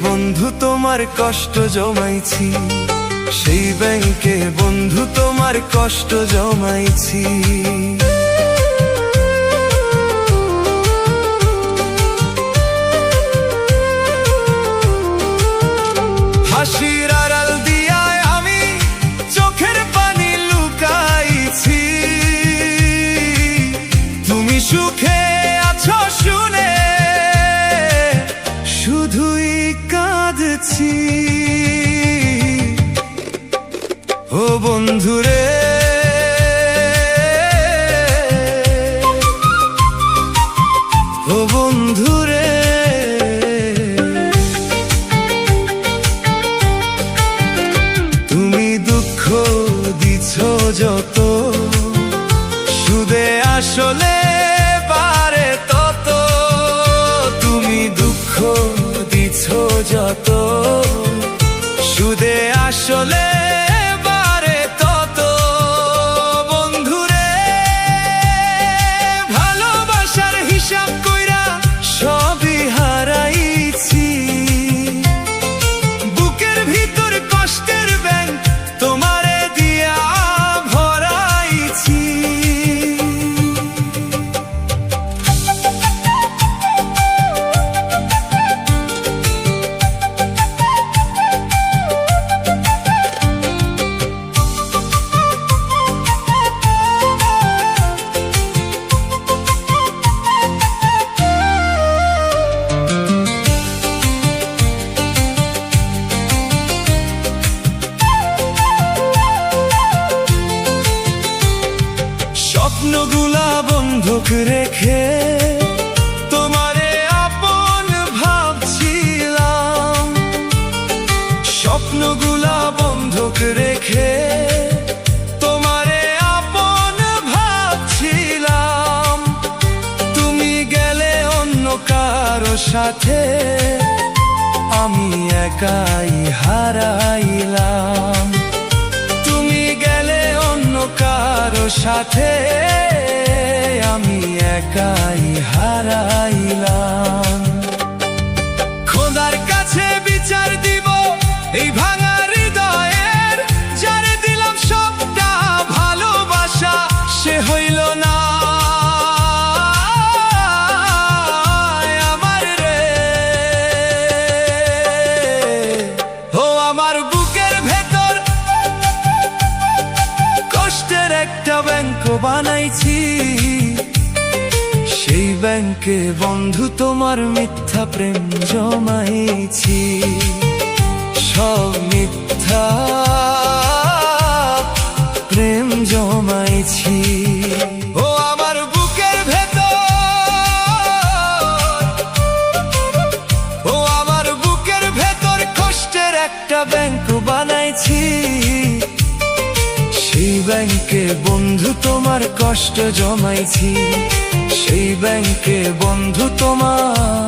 বন্ধু তোমার কষ্ট জমাইছি, সেই ব্যাংকে বন্ধু তোমার কষ্ট জমাইছি। হাসির আড়াল দিয়ায় আমি চোখের পানি লুকাইছি, তুমি সুখে আছো শুনে শুধুই কাঁদছি। ও বন্ধুরে, ও বন্ধুরে, তুমি দুঃখ দিছ যত, সুদে আসলে বারে তত। তুমি দুঃখ দিছ যত, সুদে আসলে বারে তত। বন্ধুরে, ভালোবাসার হিসাব কইরা সবই হারাইছি, বুকের ভিতর কষ্টের ব্যাংক তোমারে দিয়া ভরাইছি। স্বপ্নগুলা বন্ধক রেখে তোমারে আপন ভাবছিলাম, স্বপ্নগুলা বন্ধক রেখে তোমারে আপন ভাবছিলাম। তুমি গেলে অন্য কারো সাথে, আমি একাই হারাইলাম। তুমি গেলে অন্য কারো সাথে, আমি একাই হারাইলাম। খোদার কাছে বিচার দিব এই ভাঙা হৃদয়ের, যারে দিলাম সবটা ভালোবাসা সে হইল না আমার রে। ও আমার বুকের ভেতর কষ্টের একটা ব্যাংক বানাইছি, সেই ব্যাংকে বন্ধু তোমার মিথ্যা প্রেম জমাইছি। সব মিথ্যা প্রেম জমাইছি। ও আমার বুকের ভেতর, ও আমার বুকের ভেতর কষ্টের একটা ব্যাংক বানাইছি, সেই ব্যাংকে বন্ধু তোমার কষ্ট জমাইছি, সেই ব্যাংকে বন্ধু তোমার